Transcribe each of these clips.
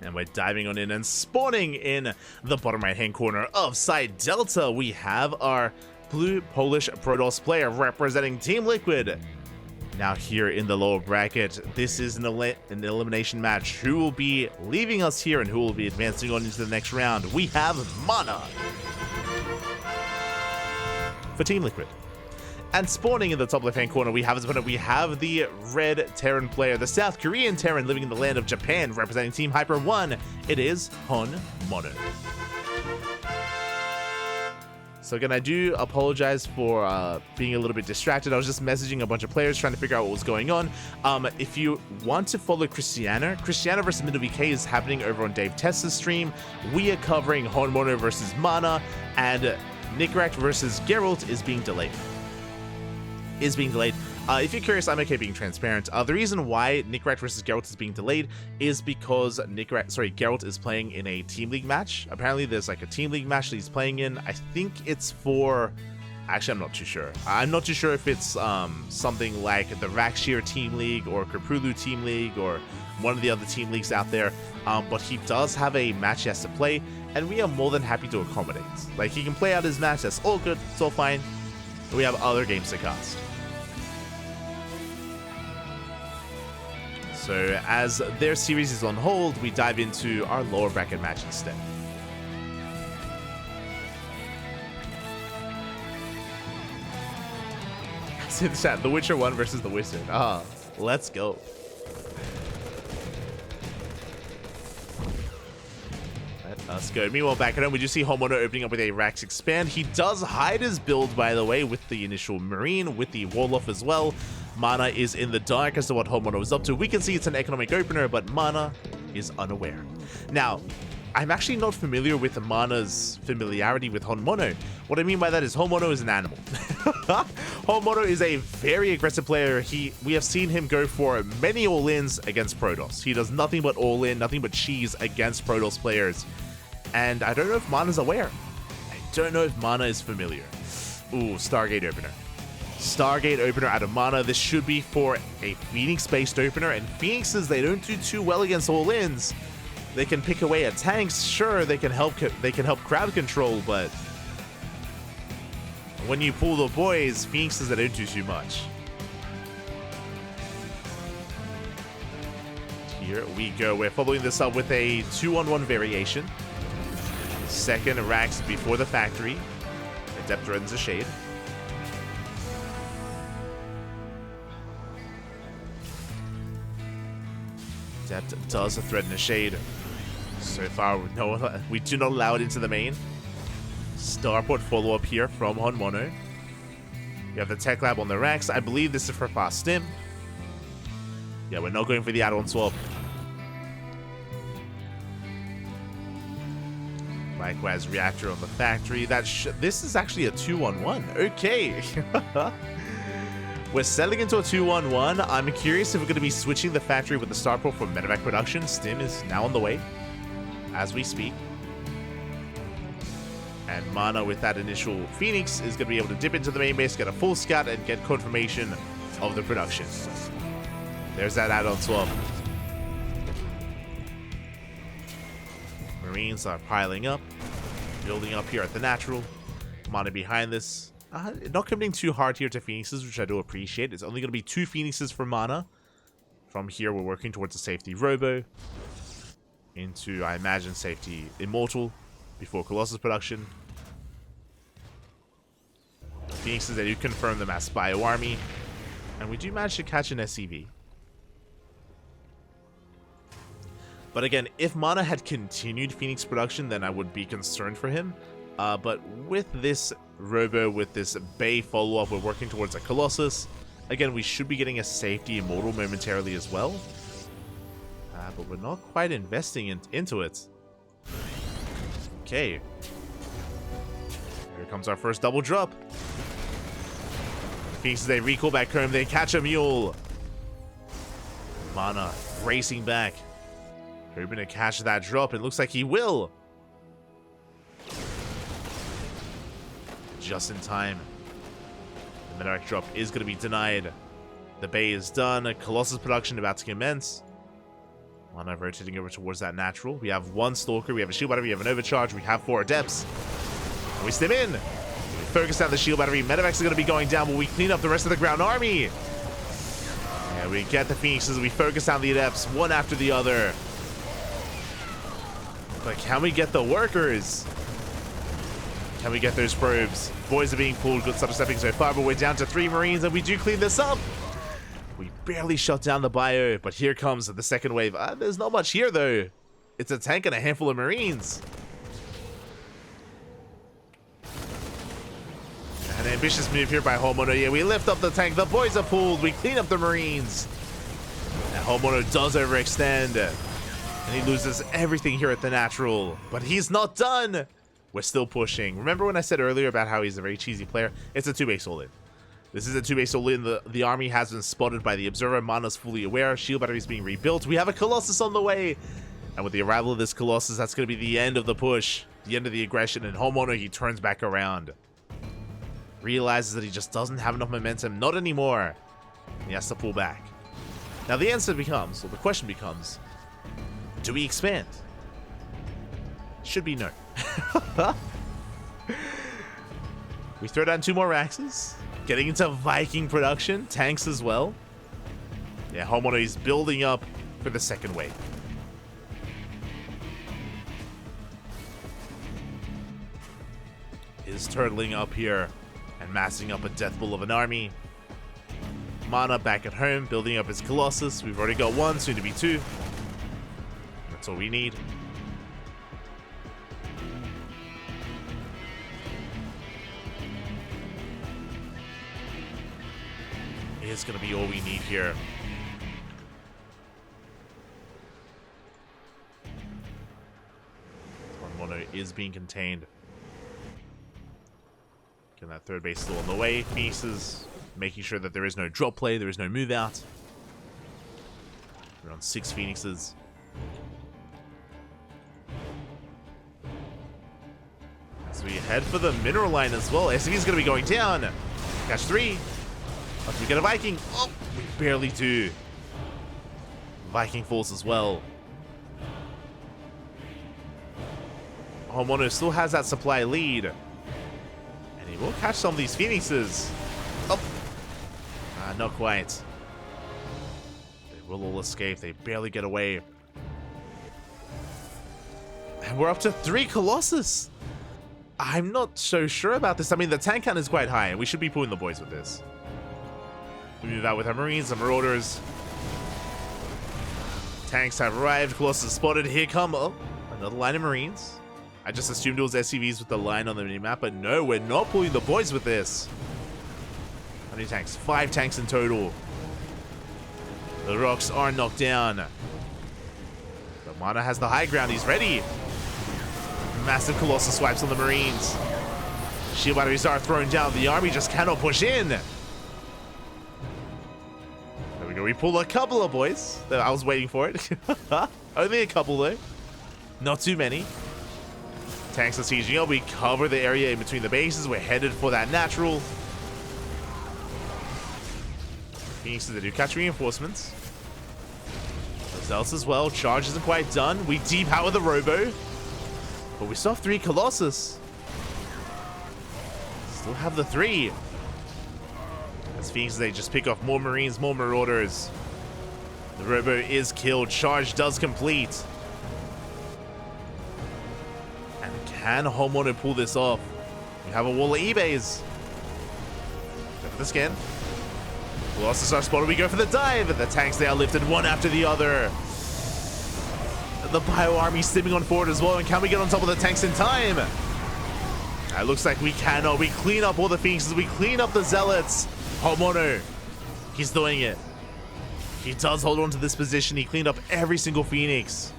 And we're diving on in and spawning in the bottom right hand corner of side Delta. We have our blue Polish Protoss player representing Team Liquid. Now here in the lower bracket, this is an elimination match. Who will be leaving us here and who will be advancing on into the next round? We have MaNa for Team Liquid. And spawning in the top left-hand corner, we have the red Terran player, the South Korean Terran living in the land of Japan, representing Team Hyper 1. It is HonMonO. So again, I do apologize for being a little bit distracted. I was just messaging a bunch of players trying to figure out what was going on. If you want to follow Christiana versus MiddleVK is happening over on Dave Tessa's stream. We are covering HonMonO versus MaNa, and Nickrat versus Geralt is being delayed. If you're curious, I'm okay being transparent. The reason why Nickrat versus Geralt is being delayed is because Geralt is playing in a Team League match. Apparently there's like a Team League match that he's playing in. I think it's for... Actually, I'm not too sure. I'm not too sure if it's something like the Rakshir Team League or Krapulu Team League or one of the other team leagues out there. But he does have a match he has to play, and we are more than happy to accommodate. Like, he can play out his match, that's all good, it's all fine. We have other games to cast. So as their series is on hold, we dive into our lower bracket match instead. See the chat, The Witcher 1 versus the Wizard. Let's go. Let us go. Meanwhile, back at home, we do see HonMonO opening up with a Rax Expand. He does hide his build, by the way, with the initial Marine, with the Warlock as well. MaNa is in the dark as to what HonMonO is up to. We can see it's an economic opener, but MaNa is unaware. Now, I'm actually not familiar with MaNa's familiarity with HonMonO. What I mean by that is HonMonO is an animal. HonMonO is a very aggressive player. We have seen him go for many all-ins against Protoss. He does nothing but all-in, nothing but cheese against Protoss players. And I don't know if MaNa's aware. I don't know if MaNa is familiar. Ooh, Stargate opener. Stargate opener out of MaNa. This should be for a Phoenix-based opener, and Phoenixes, they don't do too well against all-ins. They can pick away at tanks, sure, they can help crowd control, but when you pull the boys, Phoenixes, they don't do too much. Here we go. We're following this up with a 2-on-1 variation. Second Rax before the factory. Adept threatens a shade. Adept does threaten a shade. So far, no, we do not allow it into the main. Starport follow-up here from HonMonO. You have the Tech Lab on the Rax. I believe this is for fast stim. Yeah, we're not going for the add-on swap. Likewise, Reactor on the factory. This is actually a 2-on-1. Okay. We're settling into a 2-on-1. I'm curious if we're going to be switching the factory with the Starport for medevac production. Stim is now on the way as we speak. And MaNa with that initial Phoenix is going to be able to dip into the main base, get a full scout, and get confirmation of the production. There's that add-on swap. Marines are piling up, building up here at the natural. MaNa behind this. Not committing too hard here to Phoenixes, which I do appreciate. It's only going to be 2 Phoenixes for MaNa. From here, we're working towards a safety Robo. Into, I imagine, safety Immortal before Colossus production. Phoenixes, they do confirm them as Bio Army. And we do manage to catch an SCV. But again, if MaNa had continued Phoenix production, then I would be concerned for him. But with this Robo, with this Bay follow-up, we're working towards a Colossus. Again, we should be getting a safety Immortal momentarily as well. But we're not quite investing into it. Okay. Here comes our first double drop. Phoenixes, they recall back home. They catch a mule. MaNa racing back. Hoping to catch that drop. It looks like he will. Just in time. The medevac drop is going to be denied. The Bay is done. Colossus production about to commence. MaNa rotating over towards that natural. We have one Stalker, we have a shield battery, we have an overcharge, we have 4 adepts. And we stim in. We focus down the shield battery. Medevacs are going to be going down, but we clean up the rest of the ground army. Yeah, we get the Phoenixes, we focus down the adepts, one after the other. But can we get the workers? Can we get those probes? Boys are being pulled, good stuff stepping so far, but we're down to 3 Marines, and we do clean this up. We barely shut down the bio, but here comes the second wave. There's not much here, though. It's a tank and a handful of Marines. An ambitious move here by HonMonO. Yeah, we lift up the tank. The boys are pulled. We clean up the Marines. And HonMonO does overextend. And he loses everything here at the natural. But he's not done. We're still pushing. Remember when I said earlier about how he's a very cheesy player? It's a 2-base all-in. This is a 2-base all-in. The army has been spotted by the Observer. MaNa's fully aware. Shield battery is being rebuilt. We have a Colossus on the way. And with the arrival of this Colossus, that's going to be the end of the push. The end of the aggression. And HonMonO, he turns back around. Realizes that he just doesn't have enough momentum. Not anymore. He has to pull back. Now the answer becomes, or the question becomes, do we expand? Should be no. We throw down 2 more Raxes. Getting into Viking production. Tanks as well. Yeah, HonMonO is building up for the second wave. Is turtling up here and massing up a death bull of an army. MaNa back at home, building up his Colossus. We've already got 1, soon to be 2. That's all we need. It's going to be all we need here. HonMonO is being contained. Getting that 3rd base still on the way. Pieces, making sure that there is no drop play, there is no move out. We're on 6 Phoenixes. As we head for the mineral line as well. SCV is going to be going down. Catch 3. Do we get a Viking? Oh, we barely do. Viking falls as well. HonMonO still has that supply lead. And he will catch some of these Phoenixes. Oh. Not quite. They will all escape. They barely get away. And we're up to 3 Colossus. I'm not so sure about this. I mean, the tank count is quite high, and we should be pulling the boys with this. We do that with our Marines, the Marauders. Tanks have arrived. Colossus spotted. Here come another line of Marines. I just assumed it was SCVs with the line on the minimap, but no, we're not pulling the boys with this. How many tanks? 5 tanks in total. The rocks are knocked down. But MaNa has the high ground. He's ready. Massive Colossus swipes on the Marines. Shield batteries are thrown down. The army just cannot push in. There we go. We pull a couple of boys. I was waiting for it. Only a couple though. Not too many. Tanks are sieging up. We cover the area in between the bases. We're headed for that natural. Phoenixes, they do catch reinforcements. Zelts as well. Charge isn't quite done. We depower the Robo. But we still have 3 Colossus. Still have the 3. As Phoenixes, they just pick off more Marines, more Marauders. The Robo is killed. Charge does complete. And can HonMonO pull this off? We have a wall of eBays. Go for the scan. Colossus are spotted. We go for the dive. The tanks, they are lifted one after the other. The Bio Army stimming on forward as well. And can we get on top of the tanks in time? It looks like we cannot. We clean up all the Phoenixes. We clean up the Zealots. HonMonO, he's doing it. He does hold on to this position. He cleaned up every single Phoenix.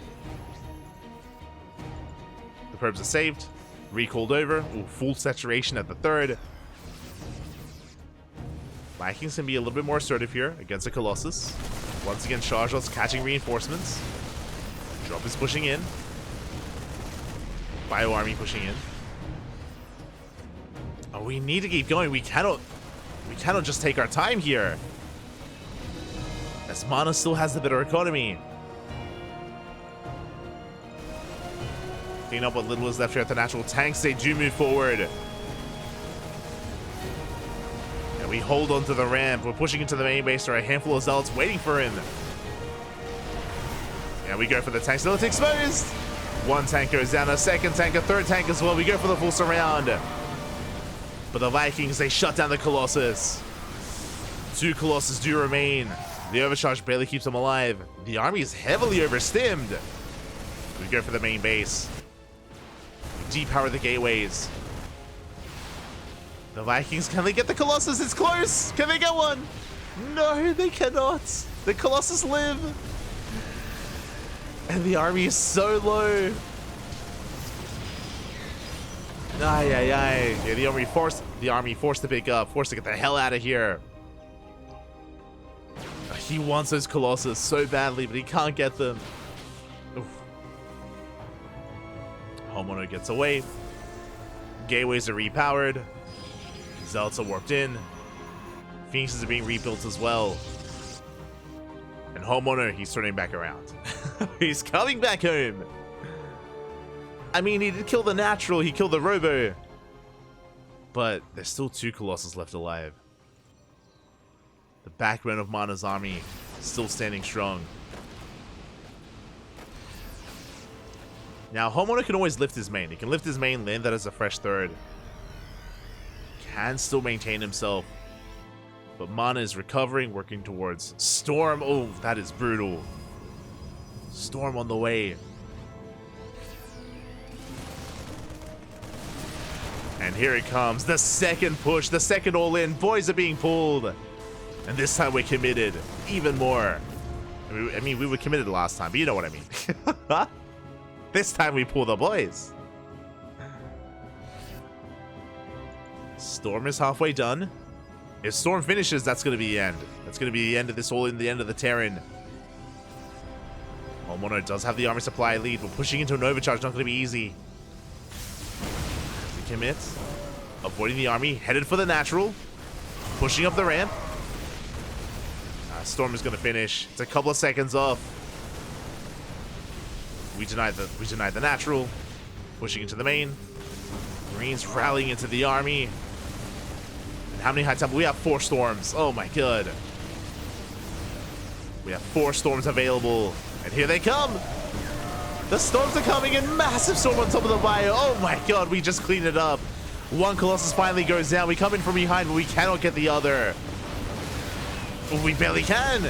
The probes are saved. Recalled over. Ooh, full saturation at the 3rd. Vikings can be a little bit more assertive here against a Colossus. Once again, Charge's catching reinforcements. Drop is pushing in. Bio Army pushing in. Oh, we need to keep going. We cannot just take our time here. As MaNa still has the better economy. Clean up what little is left here at the natural. Tanks, they do move forward. And we hold on to the ramp. We're pushing into the main base. There are a handful of zealots waiting for him. And we go for the tank. Still, it's exposed. One tank goes down, a second tank, a third tank as well. We go for the full surround. But the Vikings, they shut down the Colossus. 2 Colossus do remain. The overcharge barely keeps them alive. The army is heavily overstimmed. We go for the main base. Depower the gateways. The Vikings, can they get the Colossus? It's close. Can they get one? No, they cannot. The Colossus live. And the army is so low. Ay, ay, ay. Yeah, the army forced to pick up, forced to get the hell out of here. He wants those Colossus so badly, but he can't get them. Oof. HonMonO gets away. Gateways are repowered. Zealots are warped in. Phoenixes are being rebuilt as well. And HonMonO, he's turning back around. He's coming back home. I mean, he did kill the natural, he killed the robo. But there's still 2 Colossus left alive. The backbone of MaNa's army still standing strong. Now, HonMonO can always lift his main. He can lift his main, land that as a fresh third. Can still maintain himself. But MaNa is recovering, working towards Storm. Oh, that is brutal. Storm on the way. And here it comes. The second push, the second all-in. Boys are being pulled. And this time we're committed. Even more. I mean, we were committed last time, but you know what I mean. This time we pull the boys. Storm is halfway done. If Storm finishes, that's going to be the end. That's going to be the end of this all-in, the end of the Terran. HonMonO does have the army supply lead. We're pushing into an overcharge, not going to be easy. We commit. Avoiding the army, headed for the natural. Pushing up the ramp. Storm is going to finish. It's a couple of seconds off. We denied the natural. Pushing into the main. Marines rallying into the army. And how many high tempo? We have 4 storms. Oh my god. We have 4 storms available. And here they come. The storms are coming in. Massive storm on top of the bio. Oh my god, we just cleaned it up. 1 Colossus finally goes down. We come in from behind, but we cannot get the other. We barely can.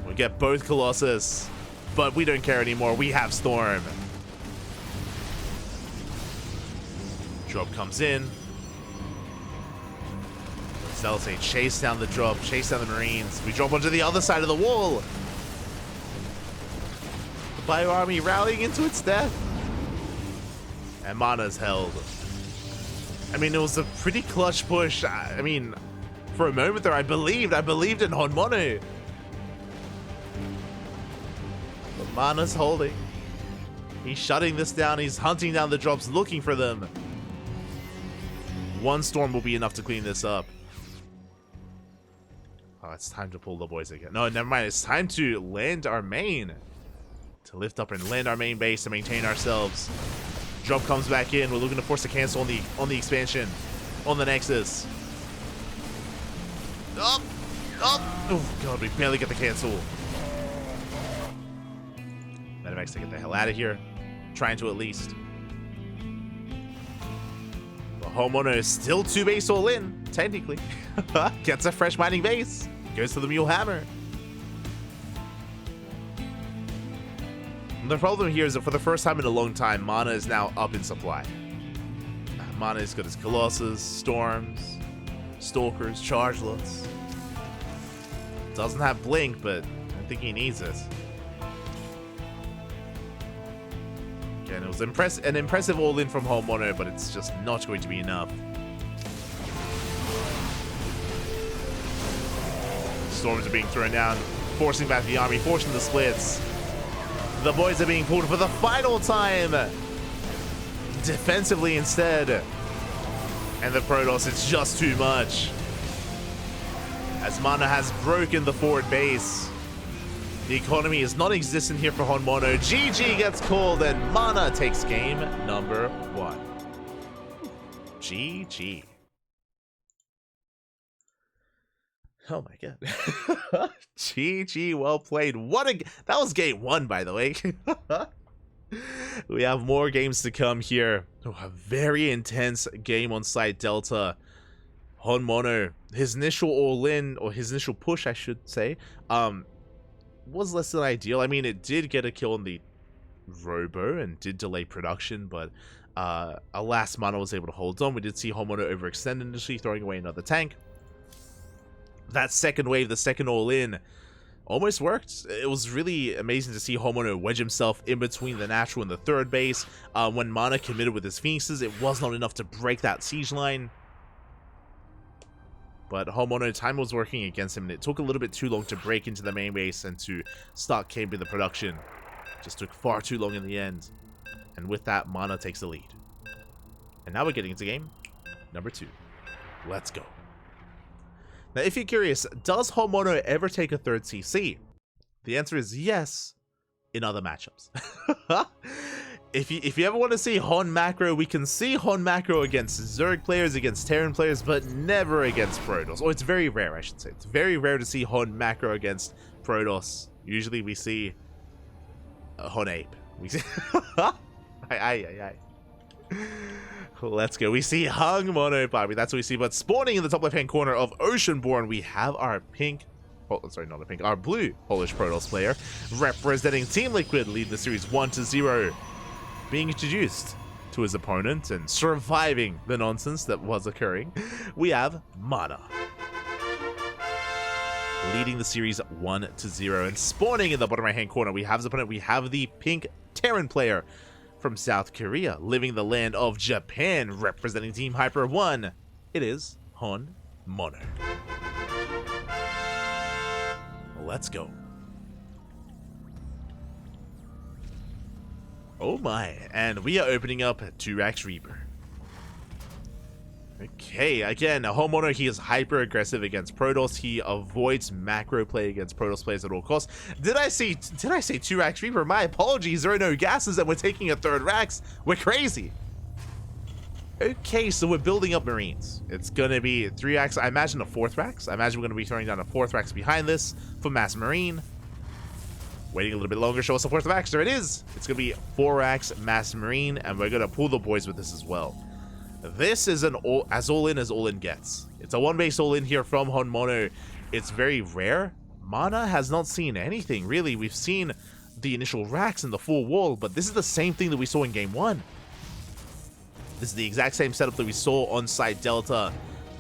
We get both Colossus, but we don't care anymore. We have Storm. Drop comes in. Zealots say chase down the drop, chase down the Marines. We drop onto the other side of the wall. The Bio Army rallying into its death. And MaNa's held. I mean, it was a pretty clutch push. I mean, for a moment there, I believed in HonMonO. But MaNa's holding. He's shutting this down. He's hunting down the drops, looking for them. 1 storm will be enough to clean this up. Oh, it's time to pull the boys again. No, never mind. It's time to land our main. To lift up and land our main base to maintain ourselves. Drop comes back in. We're looking to force a cancel on the expansion. On the Nexus. Up! Up! Oh, God, we barely get the cancel. Medivacs to get the hell out of here. Trying to at least. But HonMonO is still 2 base all in, technically. Gets a fresh mining base. Goes for the Mule Hammer. And the problem here is that for the first time in a long time, MaNa is now up in supply. MaNa has got his Colossus, Storms, Stalkers, Chargelots. Doesn't have Blink, but I think he needs it. Again, it was an impressive all-in from HonMonO, but it's just not going to be enough. Storms are being thrown down, forcing back the army, forcing the splits. The boys are being pulled for the final time. Defensively instead. And the Protoss, it's just too much. As MaNa has broken the forward base. The economy is non-existent here for HonMonO. GG gets called, and MaNa takes game number 1. GG. Oh my god. GG, well played. That was game 1, by the way. We have more games to come here. Oh, a very intense game on site Delta. HonMonO, his initial all-in, or his initial push, I should say, was less than ideal. I mean, it did get a kill on the Robo and did delay production, but alas, MaNa was able to hold on. We did see HonMonO overextend initially, throwing away another tank. That second wave, the second all-in, almost worked. It was really amazing to see HonMonO wedge himself in between the natural and the third base. When MaNa committed with his Phoenixes, it was not enough to break that siege line. But HonMonO, time was working against him, and it took a little bit too long to break into the main base and to start camping the production. Just took far too long in the end. And with that, MaNa takes the lead. And now we're getting into game number 2. Let's go. Now, if you're curious, does HonMonO ever take a third CC? The answer is yes, in other matchups. If you ever want to see Hon macro, we can see Hon macro against Zerg players, against Terran players, but never against Protoss. Or it's very rare, I should say. It's very rare to see Hon macro against Protoss. Usually we see Hon ape. We see Let's go. We see HonMonO, Bobby. That's what we see. But spawning in the top left-hand corner of Oceanborn, we have our pink, oh, sorry, not a pink, our blue Polish Protoss player representing Team Liquid, leading the series 1-0, being introduced to his opponent and surviving the nonsense that was occurring. We have MaNa, leading the series 1-0, and spawning in the bottom right-hand corner, we have his opponent. We have the pink Terran player from South Korea, living the land of Japan, representing Team Hyper 1. It is HonMonO. Let's go. Oh my, and we are opening up 2-Rax Reaper. Okay, again, HonMonO, he is hyper aggressive against Protoss. He avoids macro play against Protoss players at all costs. Did I say 2-Rax Reaper? My apologies, there are no gases and we're taking a 3rd Rax. We're crazy. Okay, so we're building up Marines. It's gonna be 3 Rax, I imagine a 4th Rax. I imagine we're gonna be throwing down a 4th Rax behind this for Mass Marine. Waiting a little bit longer, show us the 4th Rax. There it is. It's gonna be 4 Rax Mass Marine, and we're gonna pull the boys with this as well. This is an as all-in gets. It's a 1-base all-in here from HonMonO. It's very rare. MaNa has not seen anything, really. We've seen the initial Rax and the full wall, but this is the same thing that we saw in game 1. This is the exact same setup that we saw on site Delta.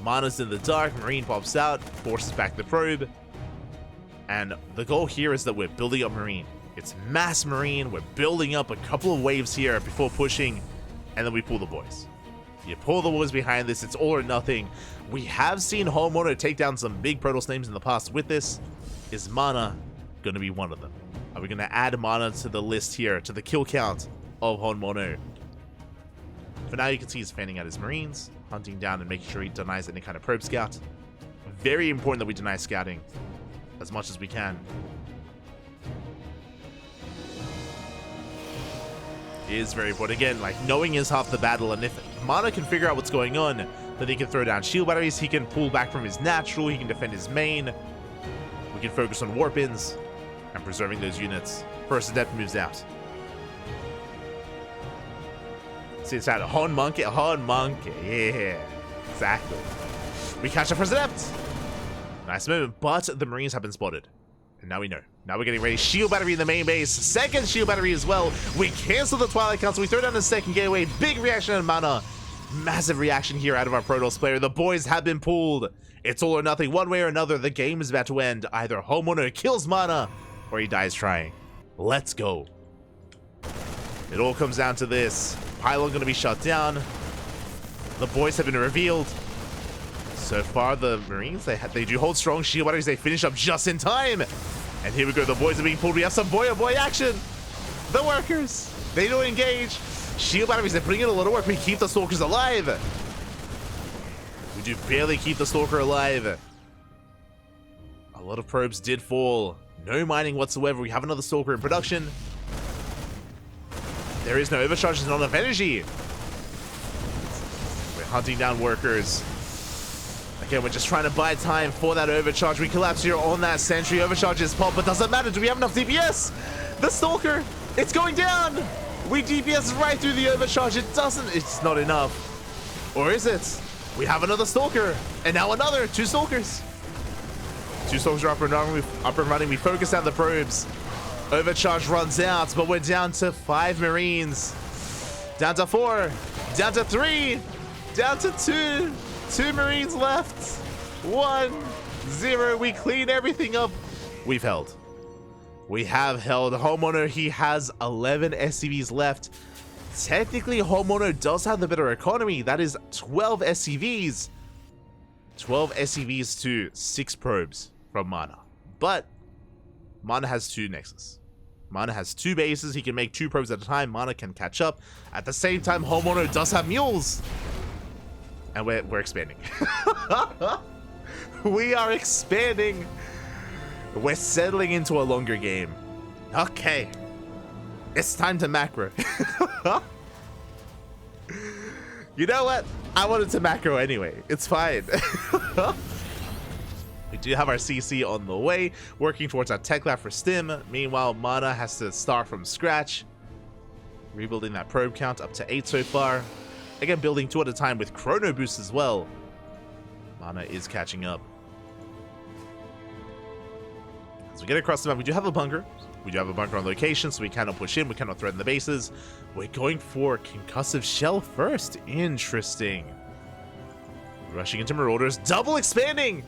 MaNa's in the dark, Marine pops out, forces back the probe. And the goal here is that we're building up Marine. It's Mass Marine, we're building up a couple of waves here before pushing, and then we pull the boys. You pull the boys behind this, it's all or nothing. We have seen HonMonO take down some big Protoss names in the past with this. Is MaNa going to be one of them? Are we going to add MaNa to the list here, to the kill count of HonMonO? For now, you can see he's fanning out his Marines, hunting down and making sure he denies any kind of probe scout. Very important that we deny scouting as much as we can. It is very important. Again, like, knowing is half the battle, and if MaNa can figure out what's going on, then he can throw down shield batteries, he can pull back from his natural, he can defend his main. We can focus on warp-ins and preserving those units. First Adept moves out. See, it's out of HonMonO, yeah, exactly. We catch a First Adept. Nice movement, but the Marines have been spotted. And now we know. Now we're getting ready. Shield battery in the main base. Second shield battery as well. We cancel the Twilight Council. We throw down the second gateway. Big reaction on MaNa. Massive reaction here out of our Protoss player. The boys have been pulled. It's all or nothing. One way or another, the game is about to end. Either HonMonO kills MaNa or he dies trying. Let's go. It all comes down to this. Pylon going to be shut down. The boys have been revealed. So far, the Marines, they do hold strong. Shield batteries, they finish up just in time. And here we go, the boys are being pulled. We have some boy-oh-boy action. The workers, they don't engage. Shield batteries, they're putting in a lot of work. We keep the Stalkers alive. We do barely keep the Stalker alive. A lot of probes did fall. No mining whatsoever. We have another Stalker in production. There is no overcharge. There's not enough energy. We're hunting down workers. Again, we're just trying to buy time for that overcharge. We collapse here on that sentry. Overcharge is popped, but doesn't matter. Do we have enough DPS? The Stalker, it's going down. We DPS right through the overcharge. It doesn't. It's not enough. Or is it? We have another Stalker. And now another. 2 Stalkers. 2 Stalkers are up and running. We focus down the probes. Overcharge runs out, but we're down to 5 Marines. Down to 4. Down to 3. Down to 2. 2 Marines left. 1, 0. We clean everything up. We've held. We have held. HonMonO, he has 11 SCVs left. Technically, HonMonO does have the better economy. That is 12 SCVs. 12 SCVs to 6 probes from MaNa. But MaNa has 2 Nexus. MaNa has 2 bases. He can make 2 probes at a time. MaNa can catch up. At the same time, HonMonO does have mules. And we're expanding. We are expanding. We're settling into a longer game. Okay. It's time to macro. You know what? I wanted to macro anyway. It's fine. We do have our CC on the way, working towards our tech lab for stim. Meanwhile, MaNa has to start from scratch. Rebuilding that probe count up to 8 so far. Again, building 2 at a time with chrono boost as well. MaNa is catching up. As we get across the map, we do have a bunker. We do have a bunker on location, so we cannot push in. We cannot threaten the bases. We're going for concussive shell first. Interesting. Rushing into Marauders. Double expanding!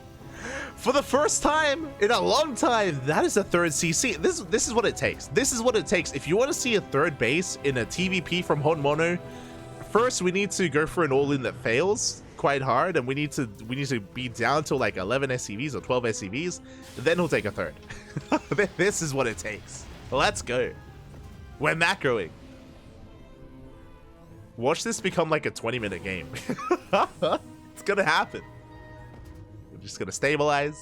For the first time in a long time, that is a 3rd CC. This is what it takes. This is what it takes. If you want to see a 3rd base in a TvP from HonMonO, first we need to go for an all-in that fails quite hard, and we need to be down to like 11 SCVs or 12 SCVs. Then he'll take a 3rd. This is what it takes. Let's go. We're macroing. Watch this become like a 20-minute game. It's gonna happen. We're just gonna stabilize,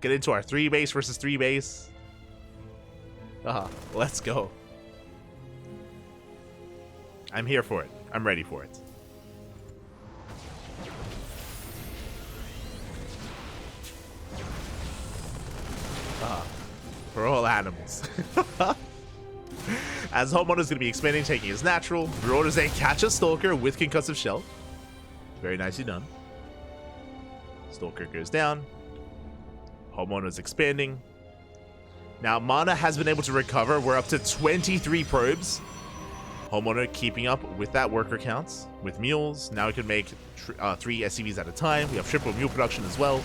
get into our 3 base versus 3 base. Let's go. I'm here for it. I'm ready for it. For all animals. As HonMonO is going to be expanding, taking his natural. Marauders, they catch a Stalker with concussive shell. Very nicely done. Stalker goes down. HonMonO is expanding. Now, MaNa has been able to recover. We're up to 23 probes. HonMonO keeping up with that worker counts with mules. Now we can make 3 SCVs at a time. We have triple mule production as well.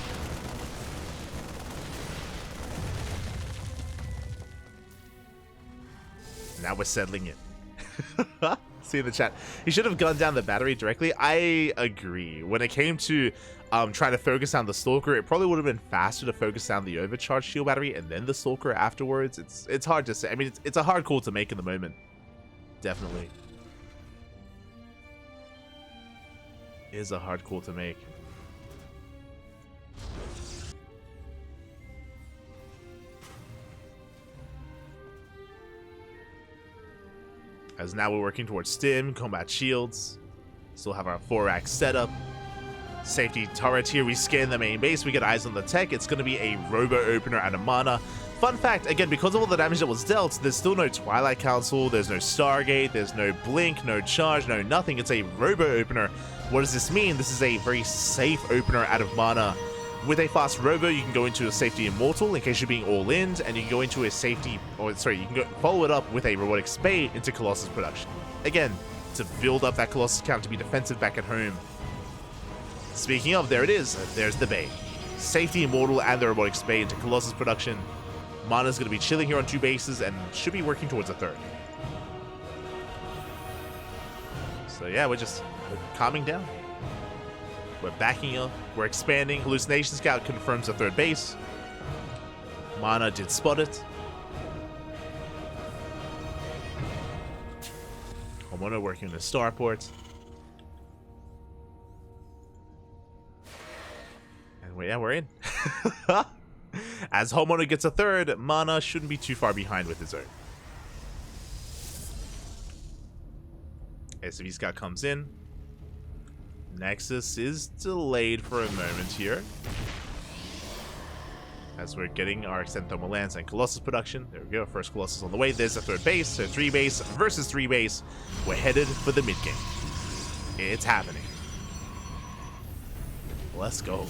Now we're settling it. See in the chat. He should have gunned down the battery directly. I agree. When it came to trying to focus down the Stalker, it probably would have been faster to focus down the overcharged shield battery and then the Stalker afterwards. It's hard to say. I mean, it's a hard call to make in the moment. Definitely. It is a hard call to make. As now we're working towards stim, combat shields. Still have our 4-rack setup. Safety turret here. We scan the main base. We get eyes on the tech. It's going to be a robo opener and a MaNa. Fun fact, again, because of all the damage that was dealt, there's still no Twilight Council, there's no Stargate, there's no Blink, no Charge, no nothing. It's a robo opener. What does this mean? This is a very safe opener out of MaNa. With a fast robo, you can go into a safety immortal in case you're being all in, and you can go into a safety, or sorry, you can go follow it up with a robotic spade into Colossus production. Again, to build up that Colossus count to be defensive back at home. Speaking of, there it is. There's the bait. Safety immortal and the robotic spade into Colossus production. MaNa's going to be chilling here on 2 bases and should be working towards a 3rd. So yeah, we're calming down. We're backing up. We're expanding. Hallucination Scout confirms a 3rd base. MaNa did spot it. HonMonO working on the starport. And yeah, we're in. As HonMonO gets a third, MaNa shouldn't be too far behind with his own. SCV Scout comes in. Nexus is delayed for a moment here, as we're getting our Extended Thermal Lance and Colossus production. There we go, first Colossus on the way. There's the third base, so 3 base versus 3 base. We're headed for the mid game. It's happening. Let's go.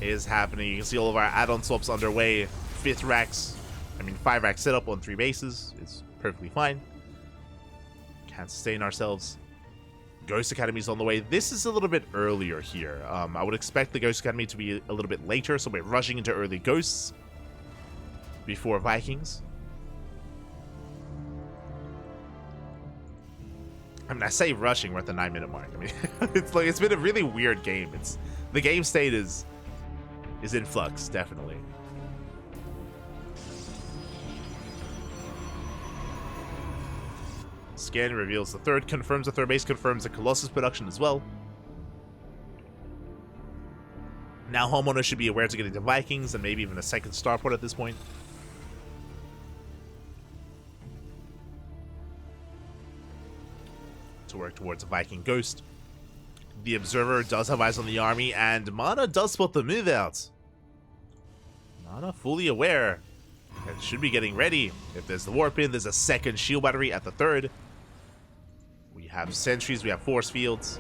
It is happening. You can see all of our add-on swaps underway. 5 rack setup on 3 bases. It's perfectly fine. Can't sustain ourselves. Ghost Academy is on the way. This is a little bit earlier here. I would expect the Ghost Academy to be a little bit later, so we're rushing into early Ghosts before Vikings. I mean, I say rushing, we're at the 9-minute mark. I mean, it's been a really weird game. The game state is in flux, definitely. Scan reveals the third, confirms the third base, confirms the Colossus production as well. Now HonMonO should be aware to get into Vikings and maybe even a second starport at this point. To work towards a Viking Ghost. The Observer does have eyes on the army, and MaNa does spot the move out. MaNa fully aware and should be getting ready. If there's the warp in, there's a second shield battery at the third. We have sentries, we have force fields.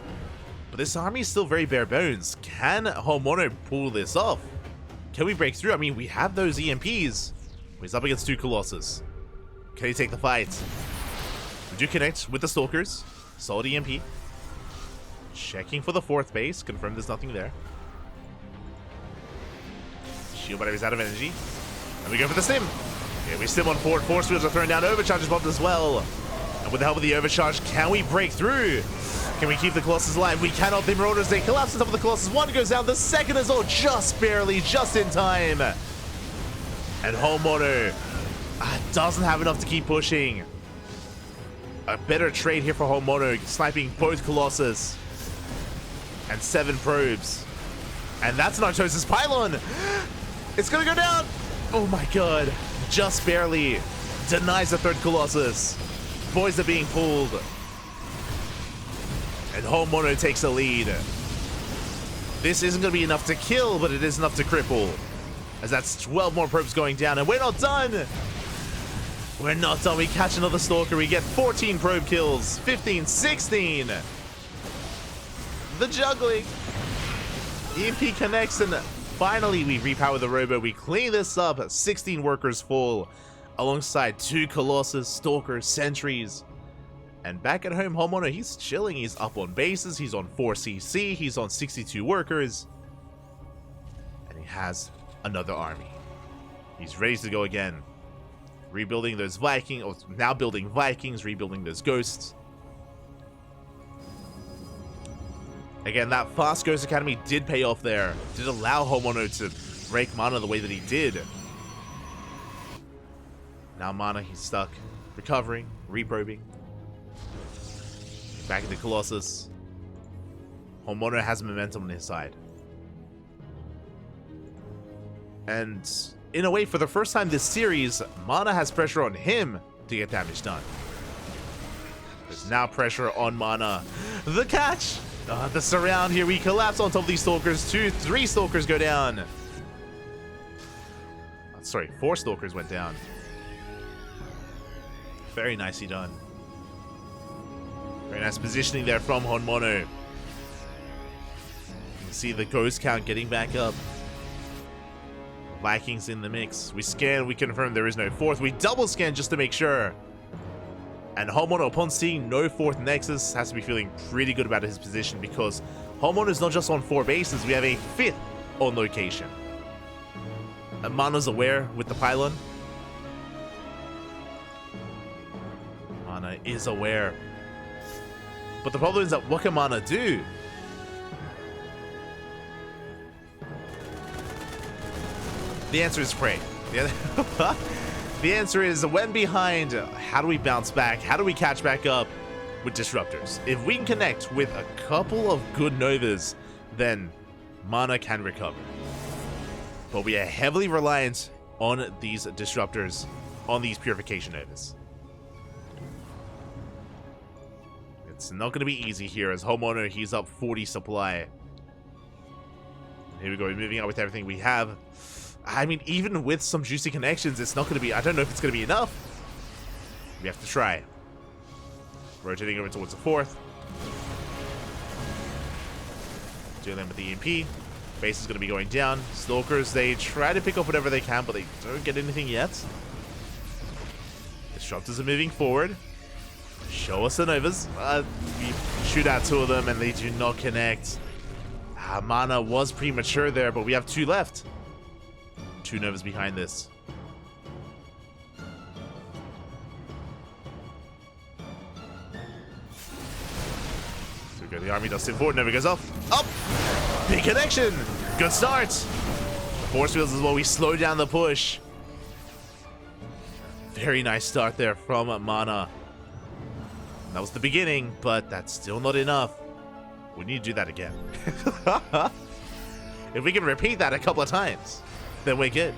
But this army is still very bare bones. Can HonMonO pull this off? Can we break through? I mean, we have those EMPs. He's up against 2 Colossus. Can he take the fight? We do connect with the Stalkers. Solid EMP. Checking for the 4th base. Confirm there's nothing there. Shield battery's out of energy. And we go for the stim. Okay, we stim on forward. Force fields are thrown down. Overcharge is bombed as well. And with the help of the overcharge, can we break through? Can we keep the Colossus alive? We cannot. The Marauders, they collapse on top of the Colossus. 1 goes down. The second is all just barely, just in time. And HonMonO doesn't have enough to keep pushing. A better trade here for HonMonO, sniping both Colossus. And 7 probes. And that's an Artosis Pylon. It's gonna go down. Oh my god. Just barely. Denies the 3rd Colossus. Boys are being pulled. And HonMonO takes the lead. This isn't going to be enough to kill, but it is enough to cripple. As that's 12 more probes going down, and we're not done! We're not done. We catch another Stalker. We get 14 probe kills. 15, 16! The juggling! EMP connects, and finally we repower the robo. We clean this up. 16 workers full. Alongside 2 Colossus, Stalkers, Sentries. And back at home, HonMonO, he's chilling. He's up on bases. He's on 4 CC. He's on 62 workers. And he has another army. He's ready to go again. Rebuilding those Vikings, or now building Vikings, rebuilding those Ghosts. Again, that fast Ghost Academy did pay off there. Did allow HonMonO to break MaNa the way that he did. Now MaNa, he's stuck. Recovering, reprobing. Back into Colossus. HonMonO has momentum on his side. And in a way, for the first time this series, MaNa has pressure on him to get damage done. There's now pressure on MaNa. The catch! The surround here. We collapse on top of these Stalkers. 3 Stalkers go down. Sorry, 4 Stalkers went down. Very nicely done. Very nice positioning there from HonMonO. You can see the ghost count getting back up. Vikings in the mix. We scan, we confirm there is no 4th. We double scan just to make sure. And HonMonO, upon seeing no 4th Nexus, has to be feeling pretty good about his position, because HonMonO is not just on 4 bases, we have a 5th on location. And MaNa's aware with the pylon. MaNa is aware. But the problem is that what can MaNa do? The answer is pray. The answer is, when behind, how do we bounce back? How do we catch back up with disruptors? If we can connect with a couple of good Novas, then MaNa can recover. But we are heavily reliant on these disruptors, on these purification overs. It's not going to be easy here as HonMonO, he's up 40 supply. Here we go, we're moving on with everything we have. I mean, even with some juicy connections, it's not going to be, I don't know if it's going to be enough. We have to try. Rotating over towards the fourth. Doing them with the EMP. Base is going to be going down. Stalkers, they try to pick up whatever they can, but they don't get anything yet. Disruptors are moving forward. Show us the Novas. We shoot out two of them and they do not connect. MaNa was premature there, but we have two left. Two Novas behind this. So we go, the army does sit forward, Nova goes off. Up! Big connection! Good start! Force fields as well, we slow down the push. Very nice start there from MaNa. That was the beginning, but that's still not enough. We need to do that again. If we can repeat that a couple of times, then we're good.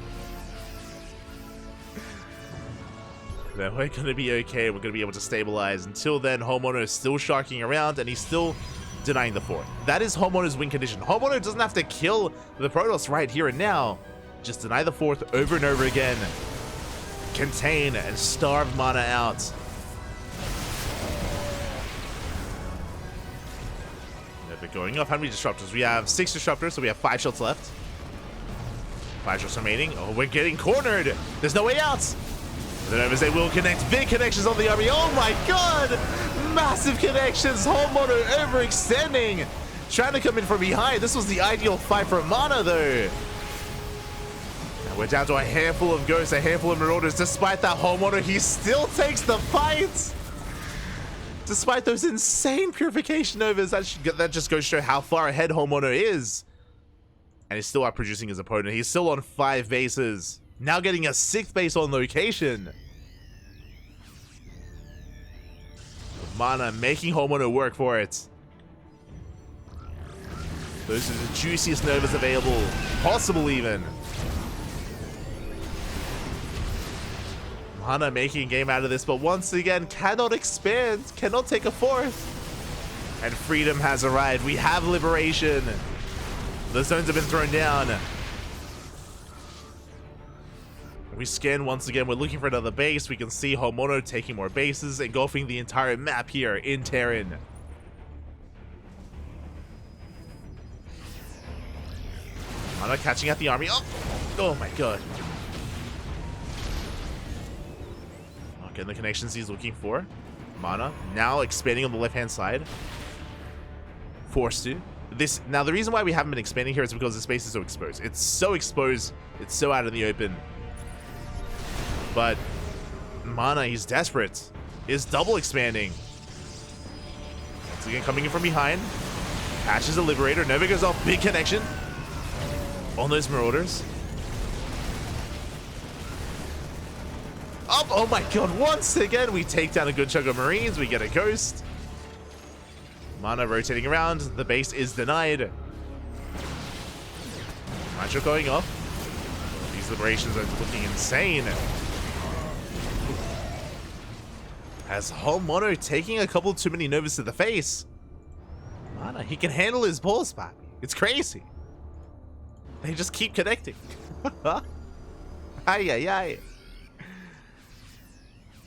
Then we're going to be okay. We're going to be able to stabilize. Until then, HonMonO is still sharking around, and he's still denying the fourth. That is HonMonO's win condition. HonMonO doesn't have to kill the Protoss right here and now. Just deny the fourth over and over again. Contain and starve MaNa out. Never going off. How many disruptors? We have 6 disruptors, so we have 5 shots left. 5 shots remaining. Oh, we're getting cornered. There's no way out. The Novas, they will connect. Big connections on the army. Oh my god! Massive connections. HonMonO overextending. Trying to come in from behind. This was the ideal fight for MaNa, though. And we're down to a handful of ghosts, a handful of marauders. Despite that, HonMonO, he still takes the fight. Despite those insane purification overs, that just goes to show how far ahead HonMonO is. And he's still outproducing his opponent. He's still on 5 bases. Now getting a 6th base on location. MaNa making HonMonO work for it. Those are the juiciest Novas available. Possible even. MaNa making a game out of this, but once again cannot expand, cannot take a 4th. And freedom has arrived. We have liberation. The zones have been thrown down. We scan once again. We're looking for another base. We can see HonMonO taking more bases, engulfing the entire map here in Terran. MaNa catching out the army. Oh my god. Getting the connections he's looking for. MaNa now expanding on the left-hand side. Forced to. Now, the reason why we haven't been expanding here is because the space is so exposed. It's so exposed. It's so out in the open. But MaNa, he's desperate. Is double expanding. Once again, coming in from behind. Catches a Liberator. Nova goes off. Big connection on those Marauders. Up! Oh my god, once again, we take down a good chunk of Marines. We get a Ghost. MaNa rotating around. The base is denied. Nitro going off. These liberations are looking insane. As HonMonO taking a couple too many Novas to the face. MaNa, he can handle his balls back. It's crazy. They just keep connecting. Ay, ay, ay.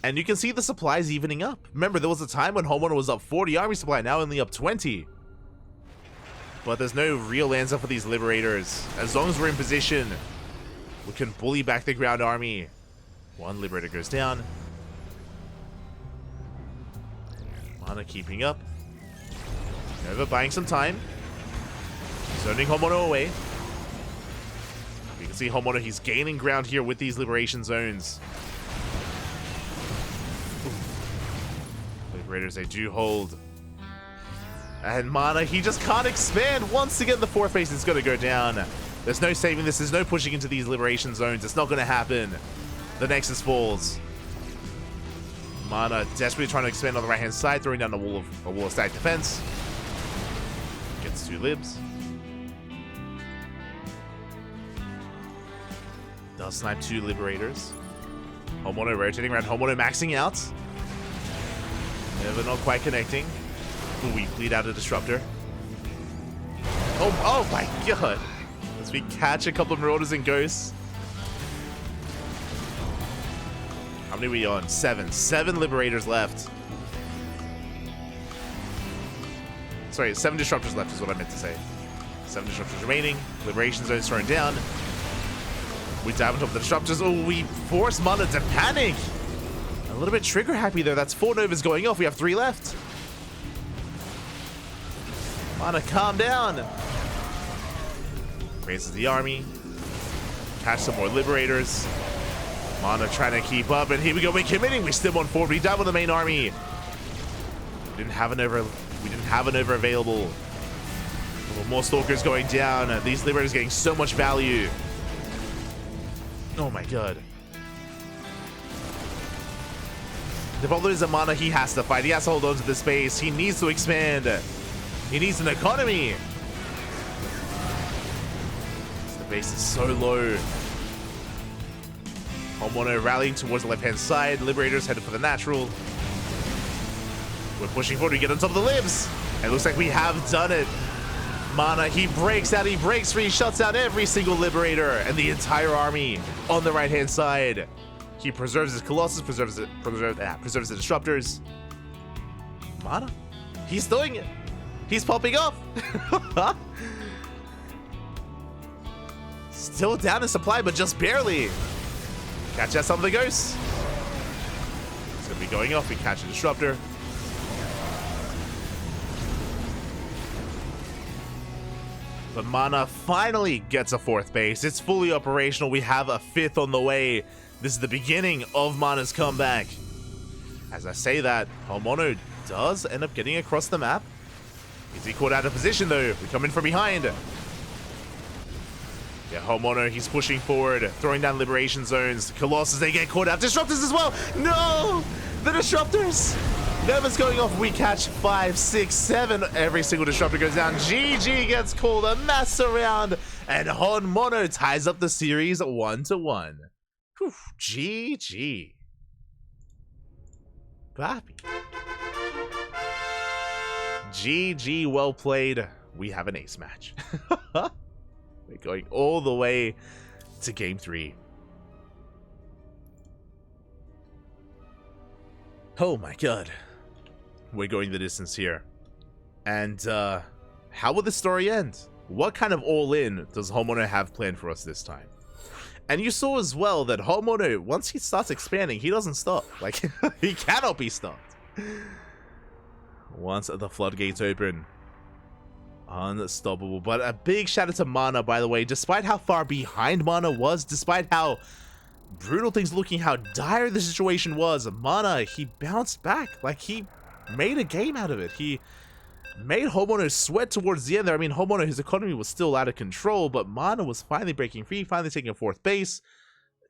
And you can see the supplies evening up. Remember, there was a time when HonMonO was up 40 army supply, now only up 20. But there's no real answer for these Liberators. As long as we're in position, we can bully back the ground army. One Liberator goes down. MaNa keeping up. Nova buying some time. Zoning HonMonO away. You can see HonMonO, he's gaining ground here with these liberation zones. Liberators, they do hold. And MaNa, he just can't expand. Once again, the 4th base is going to go down. There's no saving this. There's no pushing into these liberation zones. It's not going to happen. The Nexus falls. MaNa desperately trying to expand on the right-hand side, throwing down a wall of static defense. Gets 2 libs. Does snipe 2 Liberators. HonMonO rotating around, HonMonO maxing out. Never not quite connecting. Ooh, we bleed out a Disruptor. Oh my god. As we catch a couple of Marauders and Ghosts. How many are we on? 7. 7 Liberators left. Sorry, 7 Disruptors left is what I meant to say. 7 Disruptors remaining. Liberation zones thrown down. We dive on top of the Disruptors. Oh, we force MaNa to panic. A little bit trigger happy though. That's 4 Novas going off. We have 3 left. MaNa, calm down. Raises the army. Catch some more Liberators. MaNa trying to keep up, and here we go. We're committing. We still on forward. We dive on the main army. We didn't have an over available. More Stalkers going down. These Liberators getting so much value. Oh my god. The problem is that MaNa, he has to fight. He has to hold on to the space. He needs to expand. He needs an economy. The base is so low. HonMonO rallying towards the left-hand side. Liberators headed for the natural. We're pushing forward. We get on top of the libs. It looks like we have done it. MaNa, he breaks out. He breaks free. Shuts out every single Liberator and the entire army on the right-hand side. He preserves his Colossus, preserves the Disruptors. MaNa, he's doing it. He's popping off. Still down in supply, but just barely. Catch out some of the Ghosts. It's going to be going off. We catch a Disruptor. But MaNa finally gets a 4th base. It's fully operational. We have a 5th on the way. This is the beginning of MaNa's comeback. As I say that, HonMonO does end up getting across the map. Is he caught out of position though? We come in from behind. Yeah, HonMonO, he's pushing forward, throwing down liberation zones. Colossus, they get caught out. Disruptors as well. No! The Disruptors! Never's going off. We catch 5, 6, 7. Every single Disruptor goes down. GG gets called a mass surround. And HonMonO ties up the series 1-1. Whew, GG. Happy. GG, well played. We have an ace match. We're going all the way to game 3. Oh my god. We're going the distance here. And how will the story end? What kind of all-in does HonMonO have planned for us this time? And you saw as well that HonMonO, once he starts expanding, he doesn't stop. Like, he cannot be stopped. Once the floodgates open, unstoppable. But a big shout out to MaNa, by the way. Despite how far behind MaNa was, despite how brutal things looking, how dire the situation was, MaNa, he bounced back. Like, he made a game out of it. He made HonMonO sweat towards the end there. I mean, HonMonO, his economy was still out of control, but MaNa was finally breaking free, finally taking a 4th base.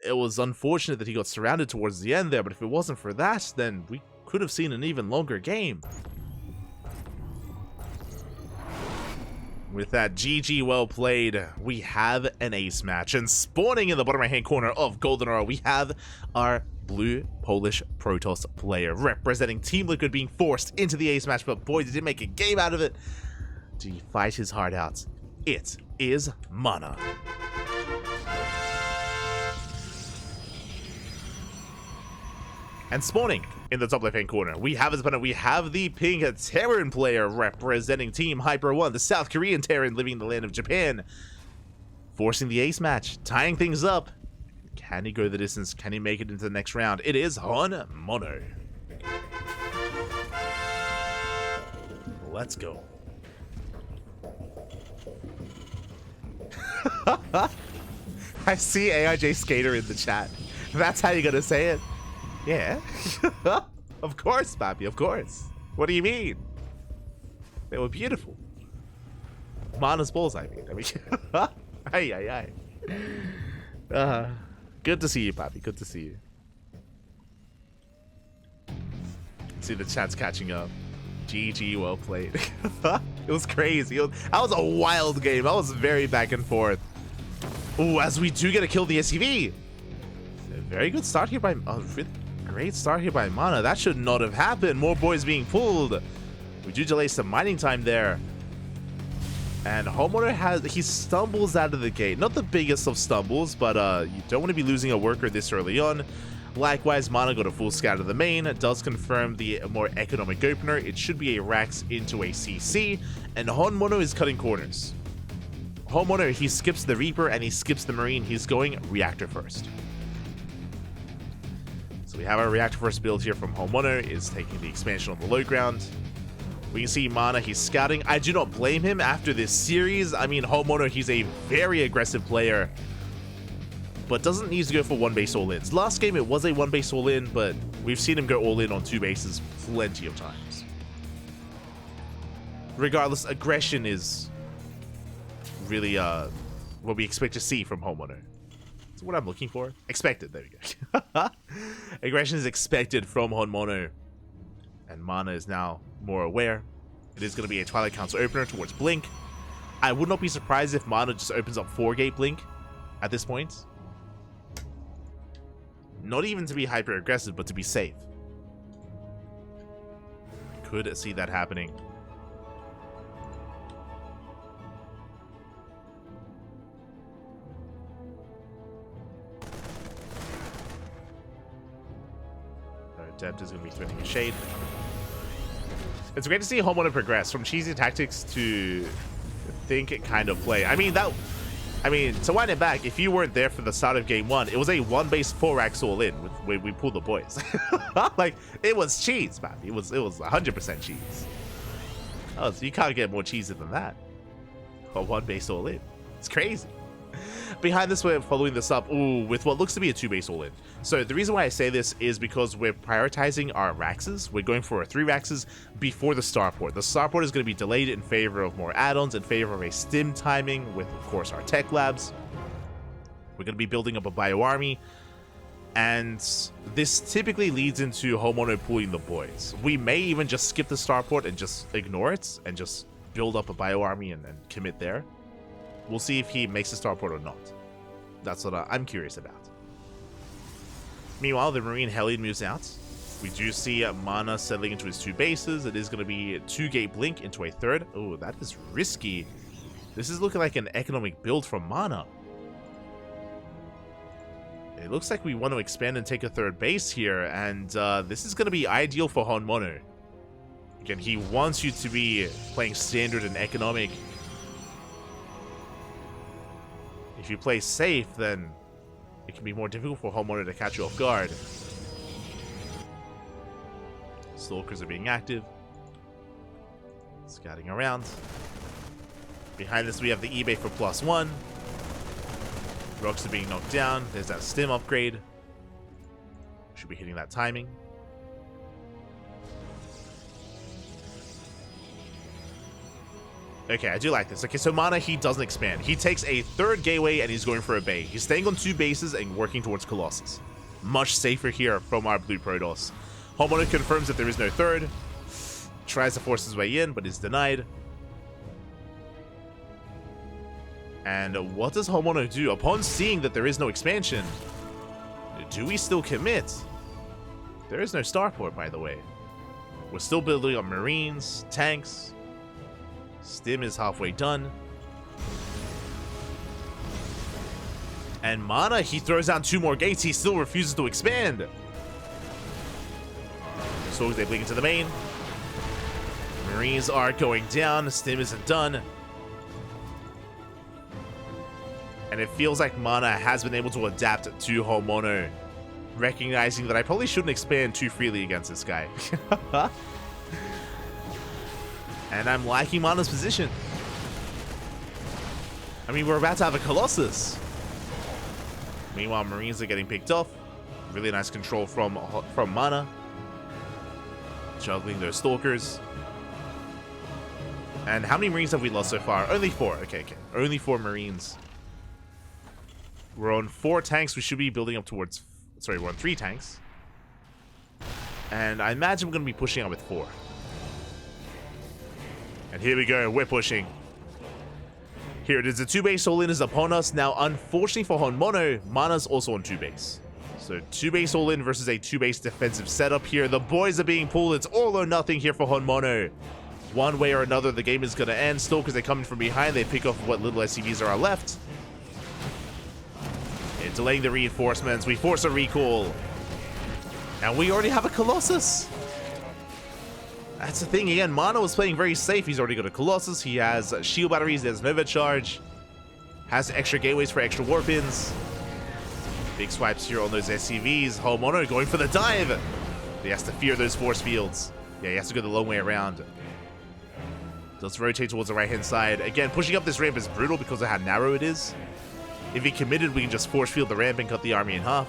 It was unfortunate that he got surrounded towards the end there, but if it wasn't for that, then we could have seen an even longer game. With that, GG, well played. We have an ace match, and spawning in the bottom right-hand corner of Golden Aura, we have our blue Polish Protoss player representing Team Liquid being forced into the ace match, but boy, did he make a game out of it. Did he fight his heart out? It is MaNa. And spawning in the top left-hand corner, we have his opponent. We have the pink Terran player representing Team Hyper 1, the South Korean Terran living in the land of Japan, forcing the ace match, tying things up. Can he go the distance? Can he make it into the next round? It is HonMonO. Let's go. I see AIJ Skater in the chat. That's how you're gonna say it. Yeah. Of course, Papi, of course. What do you mean? They were beautiful. MaNa's balls, I mean. Ay. Good to see you, Papi. Good to see you. See, the chat's catching up. GG, well played. It was crazy. That was a wild game. I was very back and forth. Ooh, as we do get a kill the SCV. Very good start here by... really great start here by MaNa. That should not have happened. More boys being pulled. We do delay some mining time there. And HonMonO he stumbles out of the gate. Not the biggest of stumbles, but you don't want to be losing a worker this early on. Likewise, MaNa got a full scout of the main. It does confirm the more economic opener. It should be a Rax into a CC. And HonMonO is cutting corners. HonMonO, he skips the Reaper and he skips the Marine. He's going Reactor first. So we have our Reactor first build here from HonMonO. Is taking the expansion on the low ground. We can see MaNa, he's scouting. I do not blame him after this series. I mean, HonMonO, he's a very aggressive player, but doesn't need to go for one base all-ins. Last game, it was a one base all-in, but we've seen him go all-in on two bases plenty of times. Regardless, aggression is really what we expect to see from HonMonO. That's what I'm looking for. Expected, there we go. Aggression is expected from HonMonO. And MaNa is now more aware. It is going to be a Twilight Council opener towards Blink. I would not be surprised if MaNa just opens up 4-gate Blink at this point. Not even to be hyper aggressive, but to be safe. I could see that happening. Adept is going to be threatening a shade. It's great to see HonMonO progress from cheesy tactics to think kind of play. I mean, to wind it back, if you weren't there for the start of game 1, it was a 1-base 4-Rax all-in when we pulled the boys. Like, it was cheese, man. It was 100% cheese. Oh, so you can't get more cheesy than that. A 1-base all-in. It's crazy. Behind this, we're following this up with what looks to be a 2-base all-in. So the reason why I say this is because we're prioritizing our Raxes. We're going for 3 Raxes before the starport. The starport is going to be delayed in favor of more add-ons, in favor of a stim timing with, of course, our tech labs. We're going to be building up a bio army, and this typically leads into HonMonO pulling the boys. We may even just skip the starport and just ignore it and just build up a bio army and commit there. We'll see if he makes a starport or not. That's what I'm curious about. Meanwhile, the Marine Hellion moves out. We do see MaNa settling into his 2 bases. It is going to be a 2-gate Blink into a 3rd. Oh, that is risky. This is looking like an economic build from MaNa. It looks like we want to expand and take a 3rd base here, and this is going to be ideal for HonMonO. Again, he wants you to be playing standard and economic. If you play safe, then it can be more difficult for HonMonO to catch you off guard. Stalkers are being active. Scouting around. Behind this, we have the eBay for +1. Rocks are being knocked down. There's that stim upgrade. Should be hitting that timing. Okay, I do like this. Okay, so MaNa, he doesn't expand. He takes a 3rd gateway and he's going for a bay. He's staying on 2 bases and working towards Colossus. Much safer here from our blue Protoss. HonMonO confirms that there is no 3rd. Tries to force his way in, but is denied. And what does HonMonO do? Upon seeing that there is no expansion, do we still commit? There is no starport, by the way. We're still building up Marines, tanks. Stim is halfway done. And MaNa, he throws down 2 more gates. He still refuses to expand. So they blink into the main. Marines are going down. Stim isn't done. And it feels like MaNa has been able to adapt to HonMonO, recognizing that I probably shouldn't expand too freely against this guy. And I'm liking MaNa's position. I mean, we're about to have a Colossus. Meanwhile, Marines are getting picked off. Really nice control from MaNa. Juggling those Stalkers. And how many Marines have we lost so far? Only 4. Okay. Only 4 Marines. We're on 4 tanks. We should be building up towards... Sorry, we're on 3 tanks. And I imagine we're going to be pushing out with 4. And here we go, we're pushing. Here it is, the 2-base all-in is upon us. Now, unfortunately for HonMonO, MaNa's also on 2 base. So 2-base all in versus a 2-base defensive setup here. The boys are being pulled. It's all or nothing here for HonMonO. One way or another, the game is going to end. Still, because they come in from behind, they pick off what little SCVs are left. And delaying the reinforcements. We force a recall. And we already have a Colossus. That's the thing. Again, MaNa was playing very safe. He's already got a Colossus. He has shield batteries. There's Nova Charge. Has extra gateways for extra warp ins. Big swipes here on those SCVs. HonMonO going for the dive. He has to fear those force fields. Yeah, he has to go the long way around. Does rotate towards the right-hand side. Again, pushing up this ramp is brutal because of how narrow it is. If he committed, we can just force field the ramp and cut the army in half.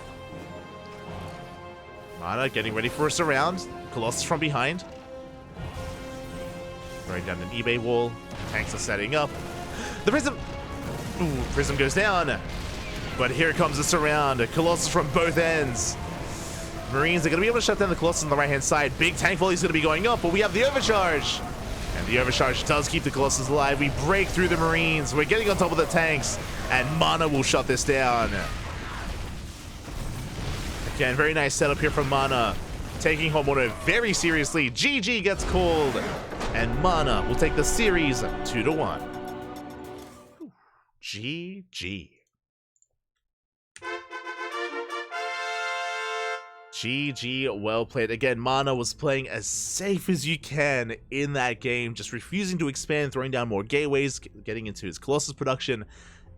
MaNa getting ready for a surround. Colossus from behind. Throwing down an eBay wall. Tanks are setting up. The Prism... Ooh, Prism goes down. But here comes the surround. Colossus from both ends. Marines are going to be able to shut down the Colossus on the right-hand side. Big tank volley is going to be going up, but we have the overcharge. And the overcharge does keep the Colossus alive. We break through the Marines. We're getting on top of the tanks. And MaNa will shut this down. Again, very nice setup here from MaNa. Taking HonMonO very seriously. GG gets called. And MaNa will take the series 2-1. GG. GG, well played. Again, MaNa was playing as safe as you can in that game, just refusing to expand, throwing down more gateways, getting into his Colossus production,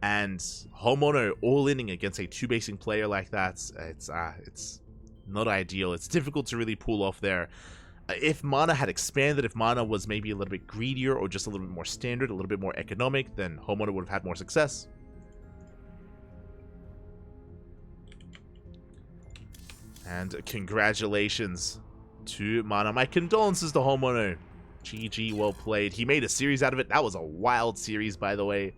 and HonMonO all-inning against a 2-basing player like that. It's not ideal. It's difficult to really pull off there. If MaNa had expanded, if MaNa was maybe a little bit greedier or just a little bit more standard, a little bit more economic, then HonMonO would have had more success. And congratulations to MaNa. My condolences to HonMonO. GG, well played. He made a series out of it. That was a wild series, by the way.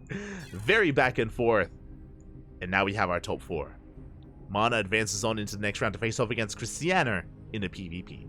Very back and forth. And now we have our top 4. MaNa advances on into the next round to face off against Christiana in the PvP.